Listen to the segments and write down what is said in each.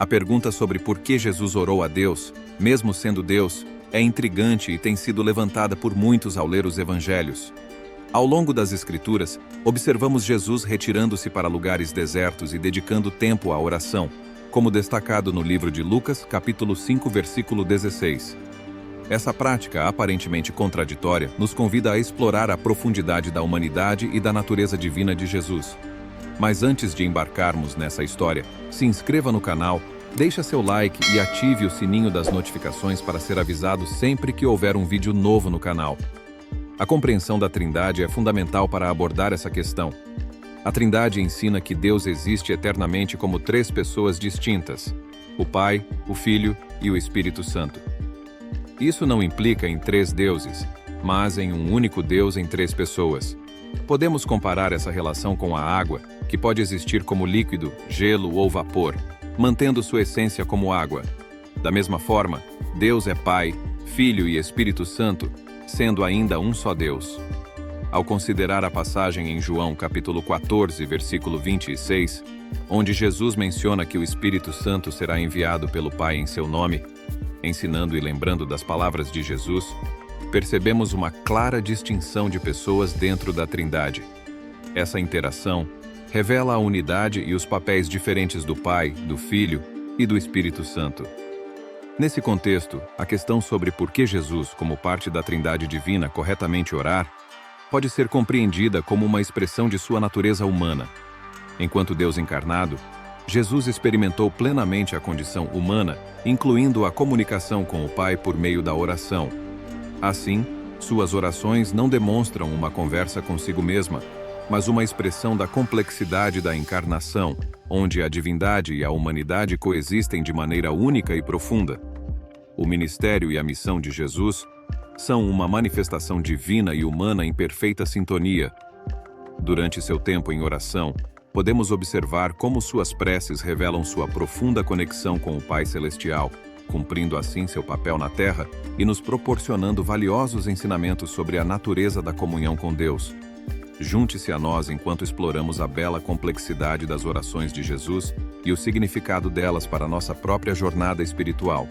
A pergunta sobre por que Jesus orou a Deus, mesmo sendo Deus, é intrigante e tem sido levantada por muitos ao ler os evangelhos. Ao longo das Escrituras, observamos Jesus retirando-se para lugares desertos e dedicando tempo à oração, como destacado no livro de Lucas, capítulo 5, versículo 16. Essa prática, aparentemente contraditória, nos convida a explorar a profundidade da humanidade e da natureza divina de Jesus. Mas antes de embarcarmos nessa história, se inscreva no canal, deixe seu like e ative o sininho das notificações para ser avisado sempre que houver um vídeo novo no canal. A compreensão da Trindade é fundamental para abordar essa questão. A Trindade ensina que Deus existe eternamente como três pessoas distintas: o Pai, o Filho e o Espírito Santo. Isso não implica em três deuses, mas em um único Deus em três pessoas. Podemos comparar essa relação com a água, que pode existir como líquido, gelo ou vapor, mantendo sua essência como água. Da mesma forma, Deus é Pai, Filho e Espírito Santo, sendo ainda um só Deus. Ao considerar a passagem em João capítulo 14, versículo 26, onde Jesus menciona que o Espírito Santo será enviado pelo Pai em seu nome, ensinando e lembrando das palavras de Jesus, percebemos uma clara distinção de pessoas dentro da Trindade. Essa interação revela a unidade e os papéis diferentes do Pai, do Filho e do Espírito Santo. Nesse contexto, a questão sobre por que Jesus, como parte da Trindade divina, corretamente orar, pode ser compreendida como uma expressão de sua natureza humana. Enquanto Deus encarnado, Jesus experimentou plenamente a condição humana, incluindo a comunicação com o Pai por meio da oração. Assim, suas orações não demonstram uma conversa consigo mesma, mas uma expressão da complexidade da encarnação, onde a divindade e a humanidade coexistem de maneira única e profunda. O ministério e a missão de Jesus são uma manifestação divina e humana em perfeita sintonia. Durante seu tempo em oração, podemos observar como suas preces revelam sua profunda conexão com o Pai Celestial, cumprindo assim seu papel na Terra e nos proporcionando valiosos ensinamentos sobre a natureza da comunhão com Deus. Junte-se a nós enquanto exploramos a bela complexidade das orações de Jesus e o significado delas para nossa própria jornada espiritual.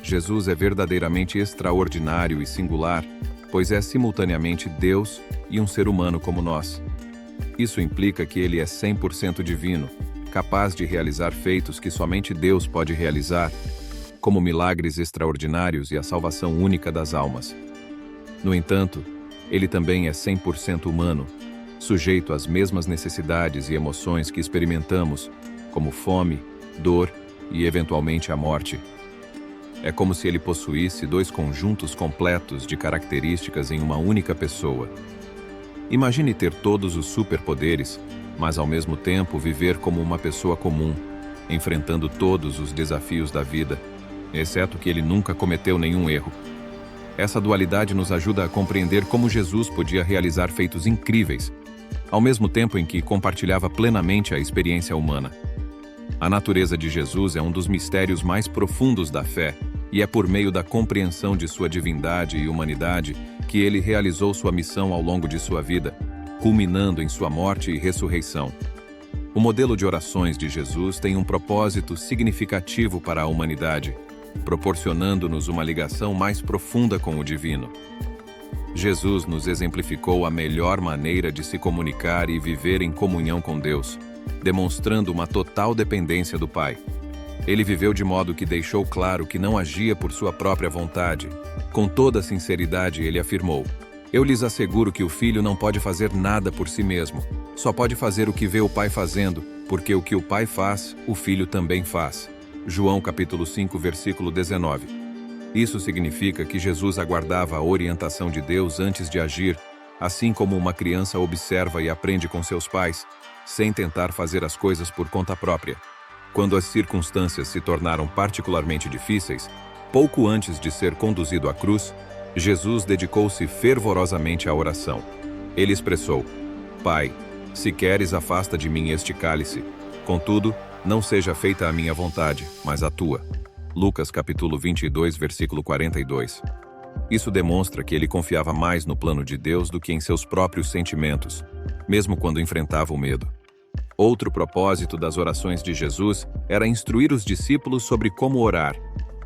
Jesus é verdadeiramente extraordinário e singular, pois é simultaneamente Deus e um ser humano como nós. Isso implica que ele é 100% divino, capaz de realizar feitos que somente Deus pode realizar, como milagres extraordinários e a salvação única das almas. No entanto, ele também é 100% humano, sujeito às mesmas necessidades e emoções que experimentamos, como fome, dor e, eventualmente, a morte. É como se ele possuísse dois conjuntos completos de características em uma única pessoa. Imagine ter todos os superpoderes, mas ao mesmo tempo viver como uma pessoa comum, enfrentando todos os desafios da vida, exceto que ele nunca cometeu nenhum erro. Essa dualidade nos ajuda a compreender como Jesus podia realizar feitos incríveis, ao mesmo tempo em que compartilhava plenamente a experiência humana. A natureza de Jesus é um dos mistérios mais profundos da fé, e é por meio da compreensão de sua divindade e humanidade que ele realizou sua missão ao longo de sua vida, culminando em sua morte e ressurreição. O modelo de orações de Jesus tem um propósito significativo para a humanidade, proporcionando-nos uma ligação mais profunda com o divino. Jesus nos exemplificou a melhor maneira de se comunicar e viver em comunhão com Deus, demonstrando uma total dependência do Pai. Ele viveu de modo que deixou claro que não agia por sua própria vontade. Com toda sinceridade, ele afirmou: "Eu lhes asseguro que o Filho não pode fazer nada por si mesmo. Só pode fazer o que vê o Pai fazendo, porque o que o Pai faz, o Filho também faz." João capítulo 5, versículo 19. Isso significa que Jesus aguardava a orientação de Deus antes de agir, assim como uma criança observa e aprende com seus pais, sem tentar fazer as coisas por conta própria. Quando as circunstâncias se tornaram particularmente difíceis, pouco antes de ser conduzido à cruz, Jesus dedicou-se fervorosamente à oração. Ele expressou: "Pai, se queres, afasta de mim este cálice. Contudo, não seja feita a minha vontade, mas a tua." Lucas capítulo 22, versículo 42. Isso demonstra que ele confiava mais no plano de Deus do que em seus próprios sentimentos, mesmo quando enfrentava o medo. Outro propósito das orações de Jesus era instruir os discípulos sobre como orar.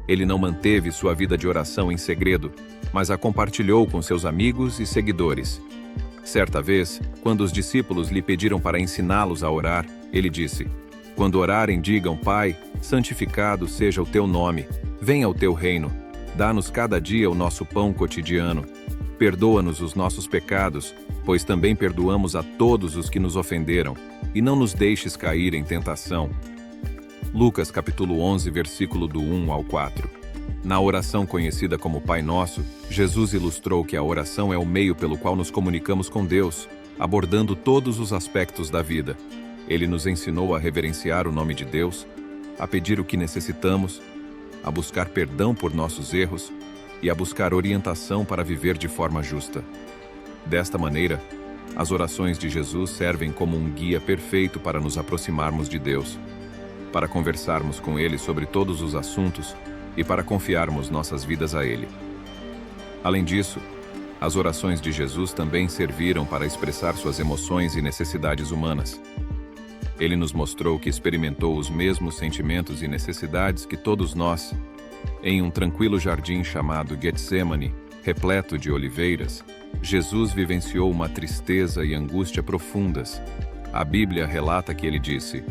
Ele não manteve sua vida de oração em segredo, mas a compartilhou com seus amigos e seguidores. Certa vez, quando os discípulos lhe pediram para ensiná-los a orar, ele disse: "Quando orarem, digam: Pai, santificado seja o teu nome, venha o teu reino, dá-nos cada dia o nosso pão cotidiano. Perdoa-nos os nossos pecados, pois também perdoamos a todos os que nos ofenderam, e não nos deixes cair em tentação." Lucas capítulo 11, versículo do 1 ao 4. Na oração conhecida como Pai Nosso, Jesus ilustrou que a oração é o meio pelo qual nos comunicamos com Deus, abordando todos os aspectos da vida. Ele nos ensinou a reverenciar o nome de Deus, a pedir o que necessitamos, a buscar perdão por nossos erros e a buscar orientação para viver de forma justa. Desta maneira, as orações de Jesus servem como um guia perfeito para nos aproximarmos de Deus, para conversarmos com Ele sobre todos os assuntos e para confiarmos nossas vidas a Ele. Além disso, as orações de Jesus também serviram para expressar suas emoções e necessidades humanas. Ele nos mostrou que experimentou os mesmos sentimentos e necessidades que todos nós. Em um tranquilo jardim chamado Getsemane, repleto de oliveiras, Jesus vivenciou uma tristeza e angústia profundas. A Bíblia relata que ele disse: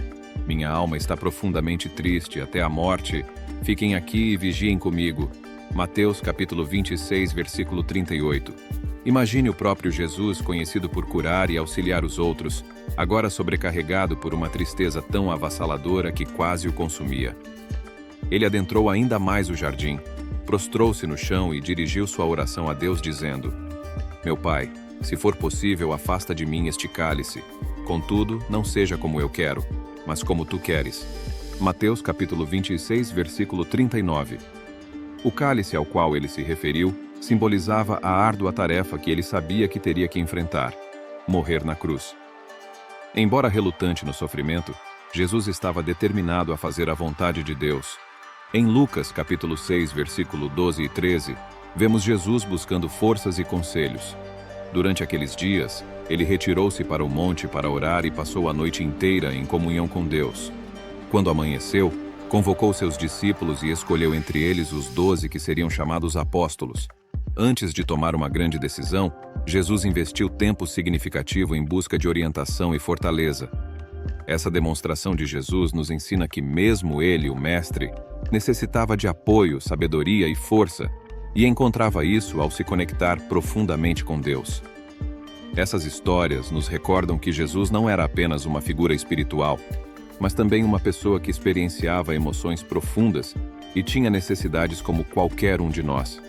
"Minha alma está profundamente triste até a morte. Fiquem aqui e vigiem comigo." Mateus capítulo 26, versículo 38. Imagine o próprio Jesus, conhecido por curar e auxiliar os outros, agora sobrecarregado por uma tristeza tão avassaladora que quase o consumia. Ele adentrou ainda mais o jardim, prostrou-se no chão e dirigiu sua oração a Deus dizendo: "Meu Pai, se for possível, afasta de mim este cálice. Contudo, não seja como eu quero, mas como tu queres." Mateus capítulo 26, versículo 39. O cálice ao qual ele se referiu simbolizava a árdua tarefa que ele sabia que teria que enfrentar: morrer na cruz. Embora relutante no sofrimento, Jesus estava determinado a fazer a vontade de Deus. Em Lucas capítulo 6, versículo 12 e 13, vemos Jesus buscando forças e conselhos. Durante aqueles dias, ele retirou-se para o monte para orar e passou a noite inteira em comunhão com Deus. Quando amanheceu, convocou seus discípulos e escolheu entre eles os 12 que seriam chamados apóstolos. Antes de tomar uma grande decisão, Jesus investiu tempo significativo em busca de orientação e fortaleza. Essa demonstração de Jesus nos ensina que mesmo ele, o Mestre, necessitava de apoio, sabedoria e força, e encontrava isso ao se conectar profundamente com Deus. Essas histórias nos recordam que Jesus não era apenas uma figura espiritual, mas também uma pessoa que experienciava emoções profundas e tinha necessidades como qualquer um de nós.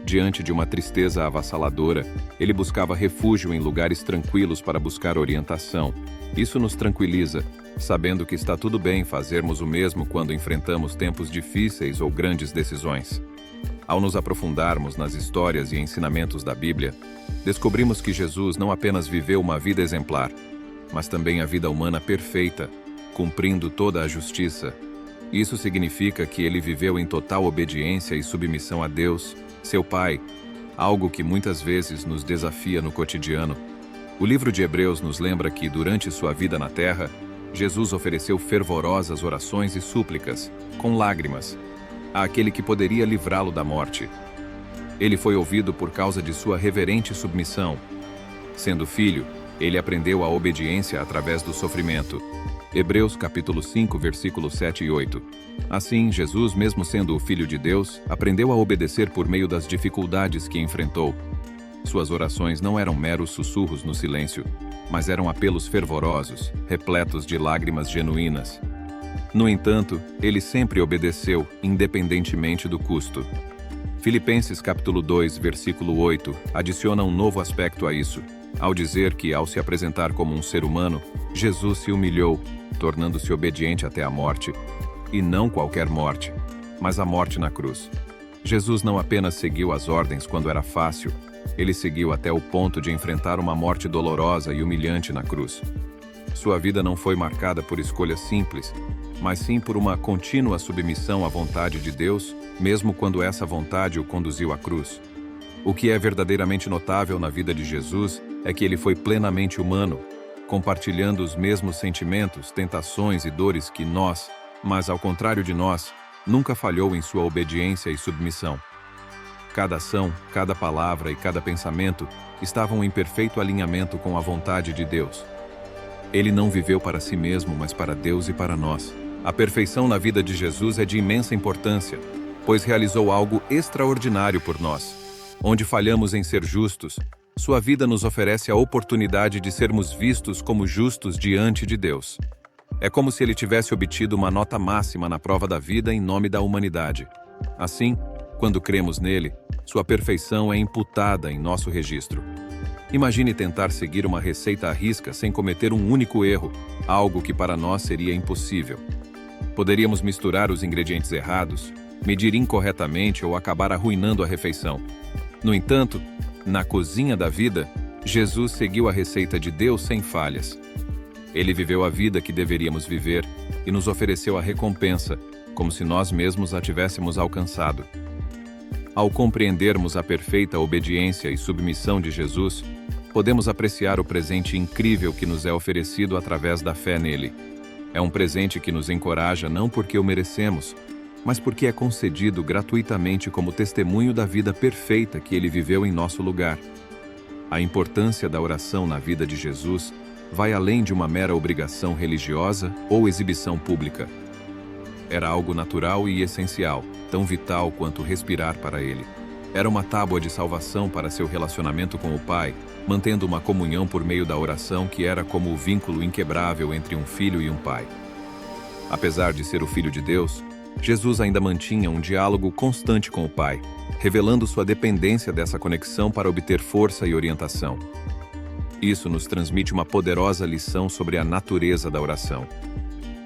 Diante de uma tristeza avassaladora, ele buscava refúgio em lugares tranquilos para buscar orientação. Isso nos tranquiliza, sabendo que está tudo bem fazermos o mesmo quando enfrentamos tempos difíceis ou grandes decisões. Ao nos aprofundarmos nas histórias e ensinamentos da Bíblia, descobrimos que Jesus não apenas viveu uma vida exemplar, mas também a vida humana perfeita, cumprindo toda a justiça. Isso significa que ele viveu em total obediência e submissão a Deus, seu Pai, algo que muitas vezes nos desafia no cotidiano. O livro de Hebreus nos lembra que, durante sua vida na terra, Jesus ofereceu fervorosas orações e súplicas, com lágrimas, àquele que poderia livrá-lo da morte. Ele foi ouvido por causa de sua reverente submissão. Sendo filho, ele aprendeu a obediência através do sofrimento. Hebreus capítulo 5, versículos 7 e 8. Assim, Jesus, mesmo sendo o Filho de Deus, aprendeu a obedecer por meio das dificuldades que enfrentou. Suas orações não eram meros sussurros no silêncio, mas eram apelos fervorosos, repletos de lágrimas genuínas. No entanto, ele sempre obedeceu, independentemente do custo. Filipenses capítulo 2, versículo 8, adiciona um novo aspecto a isso, ao dizer que, ao se apresentar como um ser humano, Jesus se humilhou, tornando-se obediente até a morte, e não qualquer morte, mas a morte na cruz. Jesus não apenas seguiu as ordens quando era fácil, ele seguiu até o ponto de enfrentar uma morte dolorosa e humilhante na cruz. Sua vida não foi marcada por escolhas simples, mas sim por uma contínua submissão à vontade de Deus, mesmo quando essa vontade o conduziu à cruz. O que é verdadeiramente notável na vida de Jesus é que ele foi plenamente humano. compartilhando os mesmos sentimentos, tentações e dores que nós, mas ao contrário de nós, nunca falhou em sua obediência e submissão. Cada ação, cada palavra e cada pensamento estavam em perfeito alinhamento com a vontade de Deus. Ele não viveu para si mesmo, mas para Deus e para nós. A perfeição na vida de Jesus é de imensa importância, pois realizou algo extraordinário por nós. Onde falhamos em ser justos, sua vida nos oferece a oportunidade de sermos vistos como justos diante de Deus. É como se ele tivesse obtido uma nota máxima na prova da vida em nome da humanidade. Assim, quando cremos nele, sua perfeição é imputada em nosso registro. Imagine tentar seguir uma receita à risca sem cometer um único erro, algo que para nós seria impossível. Poderíamos misturar os ingredientes errados, medir incorretamente ou acabar arruinando a refeição. No entanto, na cozinha da vida, Jesus seguiu a receita de Deus sem falhas. Ele viveu a vida que deveríamos viver e nos ofereceu a recompensa, como se nós mesmos a tivéssemos alcançado. Ao compreendermos a perfeita obediência e submissão de Jesus, podemos apreciar o presente incrível que nos é oferecido através da fé nele. É um presente que nos encoraja não porque o merecemos, mas porque é concedido gratuitamente como testemunho da vida perfeita que ele viveu em nosso lugar. A importância da oração na vida de Jesus vai além de uma mera obrigação religiosa ou exibição pública. Era algo natural e essencial, tão vital quanto respirar para ele. Era uma tábua de salvação para seu relacionamento com o Pai, mantendo uma comunhão por meio da oração que era como o vínculo inquebrável entre um filho e um pai. Apesar de ser o Filho de Deus, Jesus ainda mantinha um diálogo constante com o Pai, revelando sua dependência dessa conexão para obter força e orientação. Isso nos transmite uma poderosa lição sobre a natureza da oração.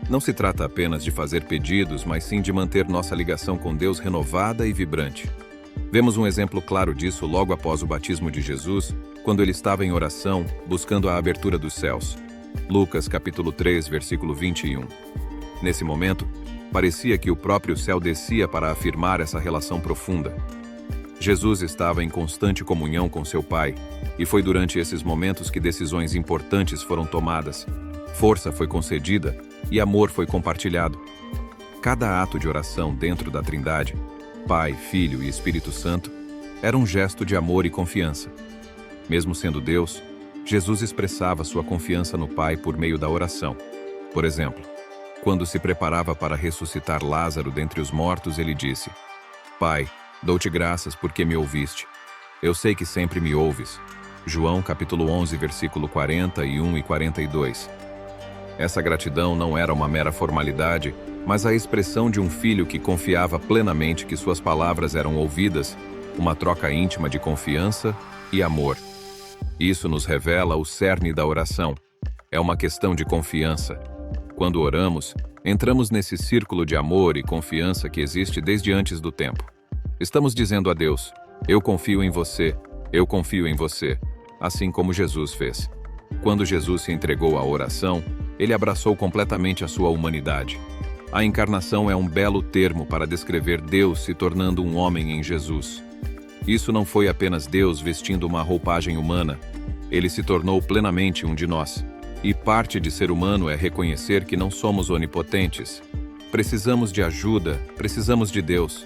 Não se trata apenas de fazer pedidos, mas sim de manter nossa ligação com Deus renovada e vibrante. Vemos um exemplo claro disso logo após o batismo de Jesus, quando ele estava em oração, buscando a abertura dos céus. Lucas capítulo 3, versículo 21. Nesse momento, parecia que o próprio céu descia para afirmar essa relação profunda. Jesus estava em constante comunhão com seu Pai, e foi durante esses momentos que decisões importantes foram tomadas, força foi concedida e amor foi compartilhado. Cada ato de oração dentro da Trindade, Pai, Filho e Espírito Santo, era um gesto de amor e confiança. Mesmo sendo Deus, Jesus expressava sua confiança no Pai por meio da oração. Por exemplo, quando se preparava para ressuscitar Lázaro dentre os mortos, ele disse: Pai, dou-te graças porque me ouviste. Eu sei que sempre me ouves. João capítulo 11, versículo 41 e 42. Essa gratidão não era uma mera formalidade, mas a expressão de um filho que confiava plenamente que suas palavras eram ouvidas, uma troca íntima de confiança e amor. Isso nos revela o cerne da oração. É uma questão de confiança. Quando oramos, entramos nesse círculo de amor e confiança que existe desde antes do tempo. Estamos dizendo a Deus: eu confio em você, eu confio em você, assim como Jesus fez. Quando Jesus se entregou à oração, ele abraçou completamente a sua humanidade. A encarnação é um belo termo para descrever Deus se tornando um homem em Jesus. Isso não foi apenas Deus vestindo uma roupagem humana. Ele se tornou plenamente um de nós. E parte de ser humano é reconhecer que não somos onipotentes. Precisamos de ajuda, precisamos de Deus.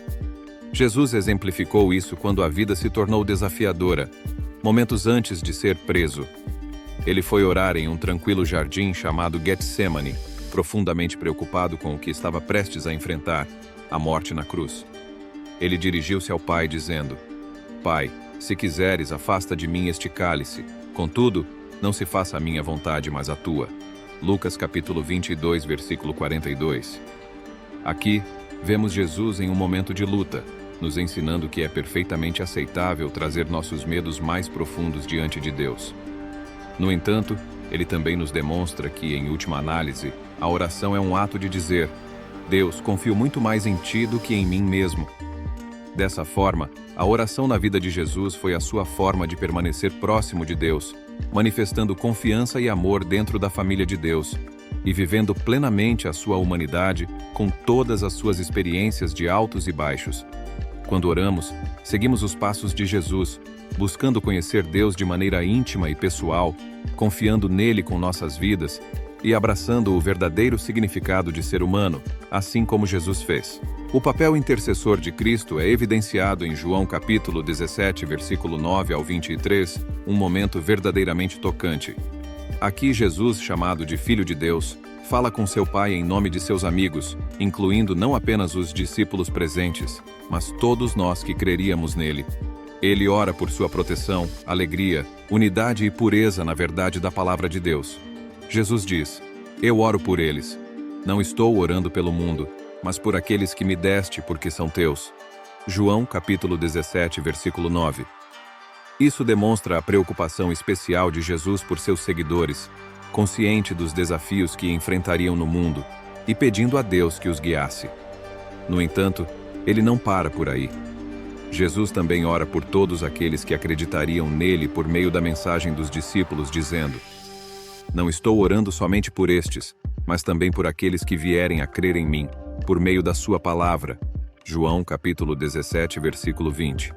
Jesus exemplificou isso quando a vida se tornou desafiadora, momentos antes de ser preso. Ele foi orar em um tranquilo jardim chamado Getsemane, profundamente preocupado com o que estava prestes a enfrentar, a morte na cruz. Ele dirigiu-se ao Pai dizendo: Pai, se quiseres, afasta de mim este cálice. Contudo, não se faça a minha vontade, mas a tua. Lucas capítulo 22, versículo 42. Aqui, vemos Jesus em um momento de luta, nos ensinando que é perfeitamente aceitável trazer nossos medos mais profundos diante de Deus. No entanto, ele também nos demonstra que, em última análise, a oração é um ato de dizer: Deus, confio muito mais em ti do que em mim mesmo. Dessa forma, a oração na vida de Jesus foi a sua forma de permanecer próximo de Deus, manifestando confiança e amor dentro da família de Deus, e vivendo plenamente a sua humanidade com todas as suas experiências de altos e baixos. Quando oramos, seguimos os passos de Jesus, buscando conhecer Deus de maneira íntima e pessoal, confiando nele com nossas vidas e abraçando o verdadeiro significado de ser humano, assim como Jesus fez. O papel intercessor de Cristo é evidenciado em João capítulo 17, versículo 9 ao 23, um momento verdadeiramente tocante. Aqui Jesus, chamado de Filho de Deus, fala com seu Pai em nome de seus amigos, incluindo não apenas os discípulos presentes, mas todos nós que creríamos nele. Ele ora por sua proteção, alegria, unidade e pureza na verdade da palavra de Deus. Jesus diz: Eu oro por eles. Não estou orando pelo mundo, mas por aqueles que me deste porque são teus. João capítulo 17, versículo 9. Isso demonstra a preocupação especial de Jesus por seus seguidores, consciente dos desafios que enfrentariam no mundo e pedindo a Deus que os guiasse. No entanto, ele não para por aí. Jesus também ora por todos aqueles que acreditariam nele por meio da mensagem dos discípulos, dizendo: Não estou orando somente por estes, mas também por aqueles que vierem a crer em mim, por meio da sua palavra. João capítulo 17, versículo 20.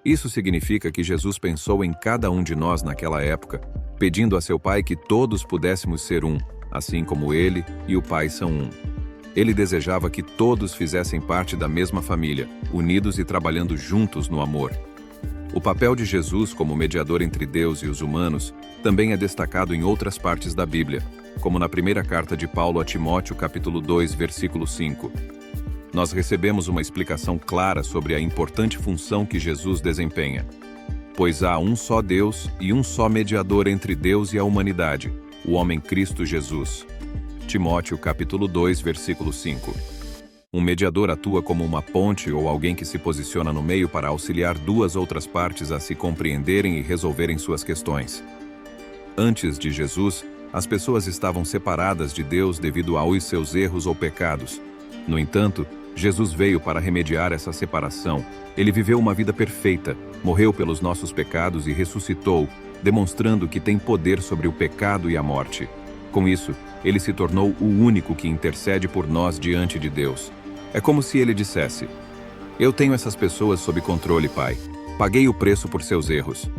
Isso significa que Jesus pensou em cada um de nós naquela época, pedindo a seu Pai que todos pudéssemos ser um, assim como ele e o Pai são um. Ele desejava que todos fizessem parte da mesma família, unidos e trabalhando juntos no amor. O papel de Jesus como mediador entre Deus e os humanos também é destacado em outras partes da Bíblia, como na primeira carta de Paulo a Timóteo, capítulo 2, versículo 5. Nós recebemos uma explicação clara sobre a importante função que Jesus desempenha. Pois há um só Deus e um só mediador entre Deus e a humanidade, o homem Cristo Jesus. Timóteo, capítulo 2, versículo 5. Um mediador atua como uma ponte ou alguém que se posiciona no meio para auxiliar duas outras partes a se compreenderem e resolverem suas questões. Antes de Jesus, as pessoas estavam separadas de Deus devido aos seus erros ou pecados. No entanto, Jesus veio para remediar essa separação. Ele viveu uma vida perfeita, morreu pelos nossos pecados e ressuscitou, demonstrando que tem poder sobre o pecado e a morte. Com isso, ele se tornou o único que intercede por nós diante de Deus. É como se ele dissesse: Eu tenho essas pessoas sob controle, Pai. Paguei o preço por seus erros.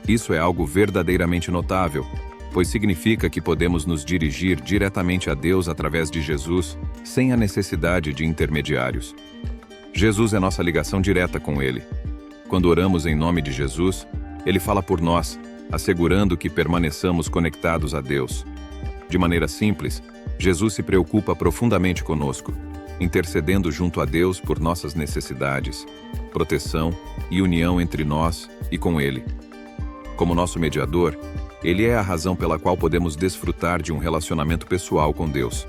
Isso é algo verdadeiramente notável, pois significa que podemos nos dirigir diretamente a Deus através de Jesus, sem a necessidade de intermediários. Jesus é nossa ligação direta com Ele. Quando oramos em nome de Jesus, Ele fala por nós, assegurando que permaneçamos conectados a Deus. De maneira simples, Jesus se preocupa profundamente conosco, intercedendo junto a Deus por nossas necessidades, proteção e união entre nós e com Ele. Como nosso mediador, Ele é a razão pela qual podemos desfrutar de um relacionamento pessoal com Deus.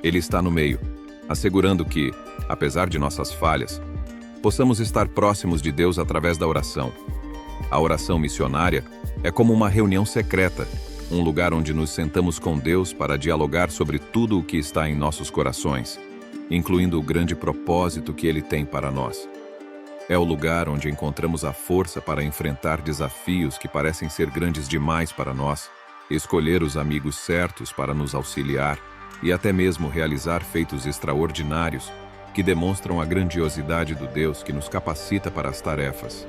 Ele está no meio, assegurando que, apesar de nossas falhas, possamos estar próximos de Deus através da oração. A oração missionária é como uma reunião secreta, um lugar onde nos sentamos com Deus para dialogar sobre tudo o que está em nossos corações, incluindo o grande propósito que Ele tem para nós. É o lugar onde encontramos a força para enfrentar desafios que parecem ser grandes demais para nós, escolher os amigos certos para nos auxiliar e até mesmo realizar feitos extraordinários que demonstram a grandiosidade do Deus que nos capacita para as tarefas.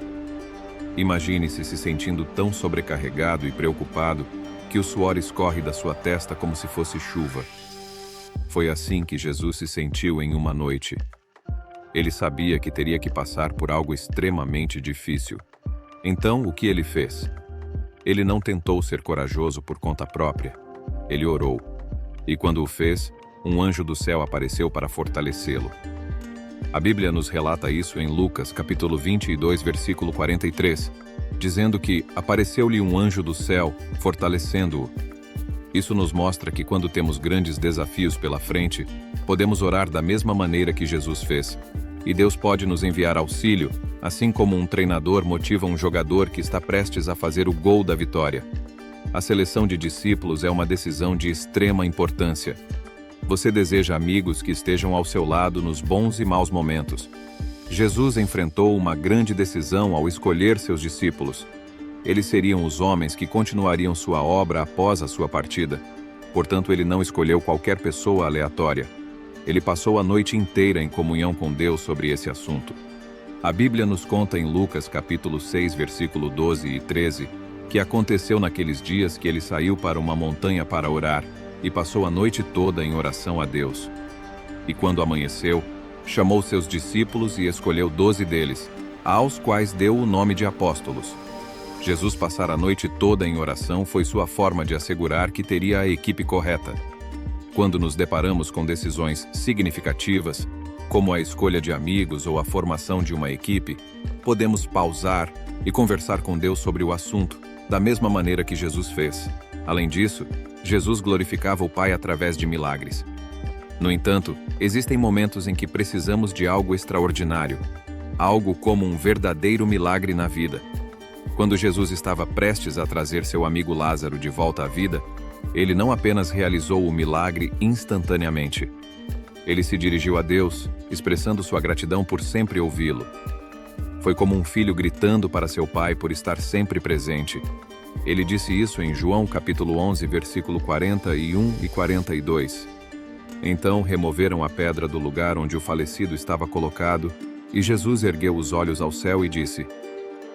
Imagine-se se sentindo tão sobrecarregado e preocupado que o suor escorre da sua testa como se fosse chuva. Foi assim que Jesus se sentiu em uma noite. Ele sabia que teria que passar por algo extremamente difícil. Então, o que ele fez? Ele não tentou ser corajoso por conta própria. Ele orou. E quando o fez, um anjo do céu apareceu para fortalecê-lo. A Bíblia nos relata isso em Lucas, capítulo 22, versículo 43, dizendo que apareceu-lhe um anjo do céu, fortalecendo-o. Isso nos mostra que quando temos grandes desafios pela frente, podemos orar da mesma maneira que Jesus fez. E Deus pode nos enviar auxílio, assim como um treinador motiva um jogador que está prestes a fazer o gol da vitória. A seleção de discípulos é uma decisão de extrema importância. Você deseja amigos que estejam ao seu lado nos bons e maus momentos. Jesus enfrentou uma grande decisão ao escolher seus discípulos. Eles seriam os homens que continuariam sua obra após a sua partida. Portanto, ele não escolheu qualquer pessoa aleatória. Ele passou a noite inteira em comunhão com Deus sobre esse assunto. A Bíblia nos conta em Lucas capítulo 6, versículo 12 e 13, que aconteceu naqueles dias que ele saiu para uma montanha para orar e passou a noite toda em oração a Deus. E quando amanheceu, chamou seus discípulos e escolheu 12 deles, aos quais deu o nome de apóstolos. Jesus passar a noite toda em oração foi sua forma de assegurar que teria a equipe correta. Quando nos deparamos com decisões significativas, como a escolha de amigos ou a formação de uma equipe, podemos pausar e conversar com Deus sobre o assunto, da mesma maneira que Jesus fez. Além disso, Jesus glorificava o Pai através de milagres. No entanto, existem momentos em que precisamos de algo extraordinário, algo como um verdadeiro milagre na vida. Quando Jesus estava prestes a trazer seu amigo Lázaro de volta à vida, ele não apenas realizou o milagre instantaneamente. Ele se dirigiu a Deus, expressando sua gratidão por sempre ouvi-lo. Foi como um filho gritando para seu pai por estar sempre presente. Ele disse isso em João capítulo 11, versículo 41 e 42. Então removeram a pedra do lugar onde o falecido estava colocado, e Jesus ergueu os olhos ao céu e disse: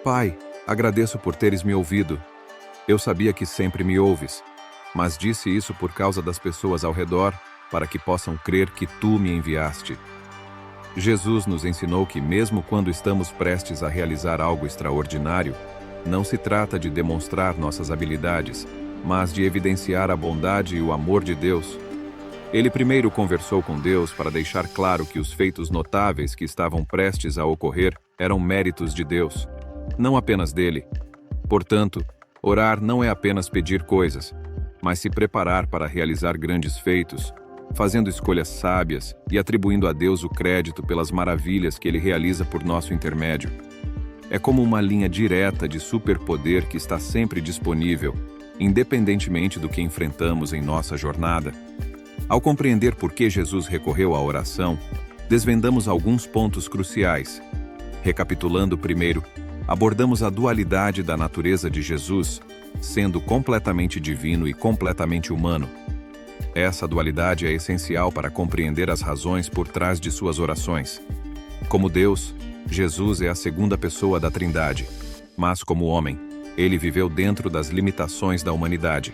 Pai, agradeço por teres me ouvido. Eu sabia que sempre me ouves, mas disse isso por causa das pessoas ao redor, para que possam crer que tu me enviaste. Jesus nos ensinou que mesmo quando estamos prestes a realizar algo extraordinário, não se trata de demonstrar nossas habilidades, mas de evidenciar a bondade e o amor de Deus. Ele primeiro conversou com Deus para deixar claro que os feitos notáveis que estavam prestes a ocorrer eram méritos de Deus, não apenas dele. Portanto, orar não é apenas pedir coisas, mas se preparar para realizar grandes feitos, fazendo escolhas sábias e atribuindo a Deus o crédito pelas maravilhas que ele realiza por nosso intermédio. É como uma linha direta de superpoder que está sempre disponível, independentemente do que enfrentamos em nossa jornada. Ao compreender por que Jesus recorreu à oração, desvendamos alguns pontos cruciais. Recapitulando primeiro, abordamos a dualidade da natureza de Jesus, sendo completamente divino e completamente humano. Essa dualidade é essencial para compreender as razões por trás de suas orações. Como Deus, Jesus é a segunda pessoa da Trindade, mas como homem, ele viveu dentro das limitações da humanidade.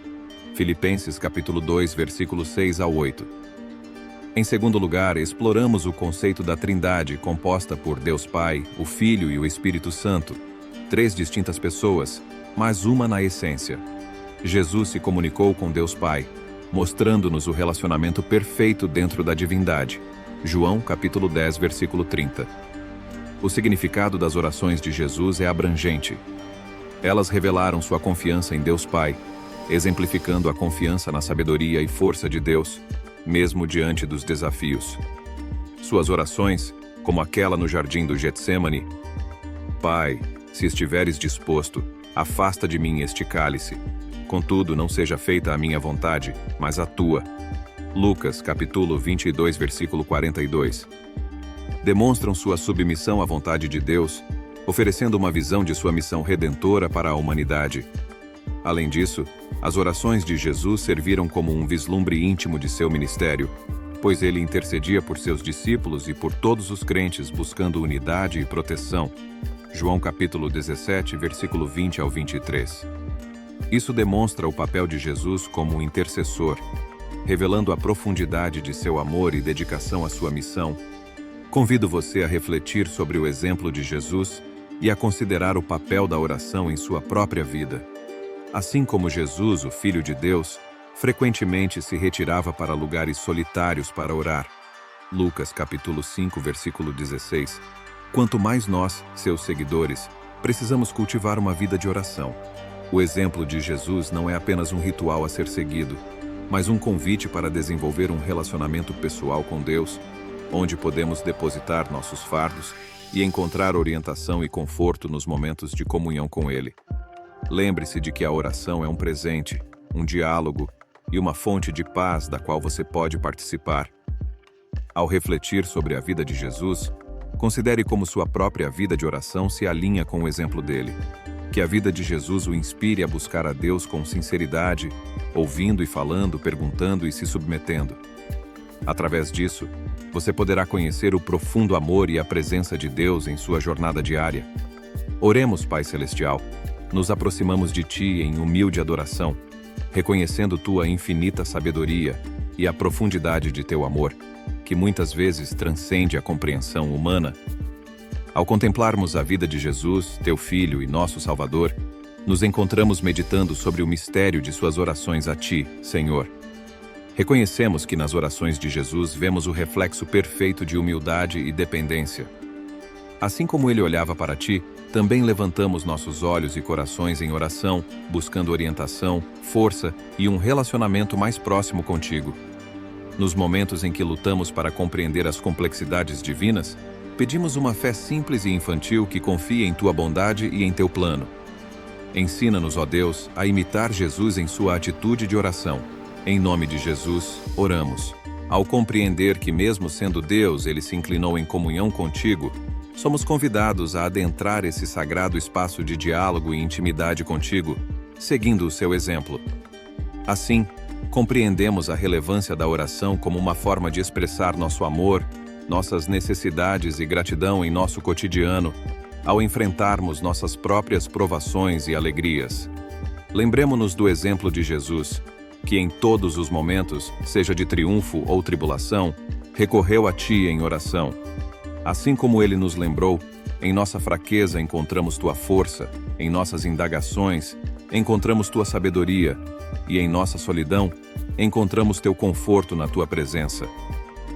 Filipenses capítulo 2, versículos 6 ao 8. Em segundo lugar, exploramos o conceito da Trindade, composta por Deus Pai, o Filho e o Espírito Santo, 3 distintas pessoas, mas uma na essência. Jesus se comunicou com Deus Pai, mostrando-nos o relacionamento perfeito dentro da divindade. João capítulo 10, versículo 30. O significado das orações de Jesus é abrangente. Elas revelaram sua confiança em Deus Pai, exemplificando a confiança na sabedoria e força de Deus, mesmo diante dos desafios. Suas orações, como aquela no jardim do Getsêmani: Pai, se estiveres disposto, afasta de mim este cálice. Contudo, não seja feita a minha vontade, mas a tua. Lucas, capítulo 22, versículo 42. Demonstram sua submissão à vontade de Deus, oferecendo uma visão de sua missão redentora para a humanidade. Além disso, as orações de Jesus serviram como um vislumbre íntimo de seu ministério, pois ele intercedia por seus discípulos e por todos os crentes buscando unidade e proteção. João capítulo 17, versículo 20 ao 23. Isso demonstra o papel de Jesus como um intercessor, revelando a profundidade de seu amor e dedicação à sua missão. Convido você a refletir sobre o exemplo de Jesus e a considerar o papel da oração em sua própria vida. Assim como Jesus, o Filho de Deus, frequentemente se retirava para lugares solitários para orar. Lucas capítulo 5, versículo 16. Quanto mais nós, seus seguidores, precisamos cultivar uma vida de oração. O exemplo de Jesus não é apenas um ritual a ser seguido, mas um convite para desenvolver um relacionamento pessoal com Deus, onde podemos depositar nossos fardos e encontrar orientação e conforto nos momentos de comunhão com Ele. Lembre-se de que a oração é um presente, um diálogo e uma fonte de paz da qual você pode participar. Ao refletir sobre a vida de Jesus, considere como sua própria vida de oração se alinha com o exemplo dele. Que a vida de Jesus o inspire a buscar a Deus com sinceridade, ouvindo e falando, perguntando e se submetendo. Através disso, você poderá conhecer o profundo amor e a presença de Deus em sua jornada diária. Oremos, Pai Celestial. nos aproximamos de Ti em humilde adoração, reconhecendo Tua infinita sabedoria e a profundidade de Teu amor, que muitas vezes transcende a compreensão humana. Ao contemplarmos a vida de Jesus, Teu Filho e nosso Salvador, nos encontramos meditando sobre o mistério de Suas orações a Ti, Senhor. Reconhecemos que nas orações de Jesus vemos o reflexo perfeito de humildade e dependência. Assim como Ele olhava para Ti, também levantamos nossos olhos e corações em oração, buscando orientação, força e um relacionamento mais próximo contigo. Nos momentos em que lutamos para compreender as complexidades divinas, pedimos uma fé simples e infantil que confia em Tua bondade e em Teu plano. Ensina-nos, ó Deus, a imitar Jesus em sua atitude de oração. Em nome de Jesus, oramos. Ao compreender que mesmo sendo Deus, Ele se inclinou em comunhão contigo, somos convidados a adentrar esse sagrado espaço de diálogo e intimidade contigo, seguindo o seu exemplo. Assim, compreendemos a relevância da oração como uma forma de expressar nosso amor, nossas necessidades e gratidão em nosso cotidiano, ao enfrentarmos nossas próprias provações e alegrias. Lembremo-nos do exemplo de Jesus, que em todos os momentos, seja de triunfo ou tribulação, recorreu a Ti em oração. Assim como Ele nos lembrou, em nossa fraqueza encontramos Tua força, em nossas indagações encontramos Tua sabedoria, e em nossa solidão encontramos Teu conforto na Tua presença.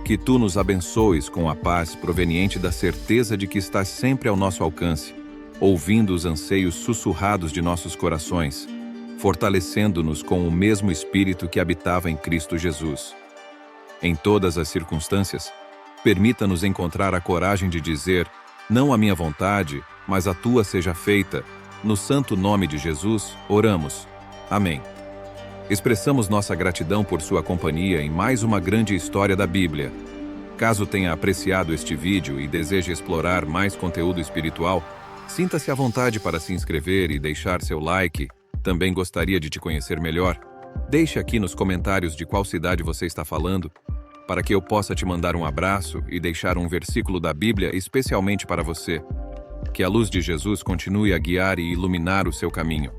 Que Tu nos abençoes com a paz proveniente da certeza de que estás sempre ao nosso alcance, ouvindo os anseios sussurrados de nossos corações, fortalecendo-nos com o mesmo Espírito que habitava em Cristo Jesus. Em todas as circunstâncias, permita-nos encontrar a coragem de dizer: não a minha vontade, mas a Tua seja feita. No santo nome de Jesus, oramos. Amém. Expressamos nossa gratidão por sua companhia em mais uma grande história da Bíblia. Caso tenha apreciado este vídeo e deseje explorar mais conteúdo espiritual, sinta-se à vontade para se inscrever e deixar seu like. Também gostaria de te conhecer melhor. Deixe aqui nos comentários de qual cidade você está falando, para que eu possa te mandar um abraço e deixar um versículo da Bíblia especialmente para você. Que a luz de Jesus continue a guiar e iluminar o seu caminho.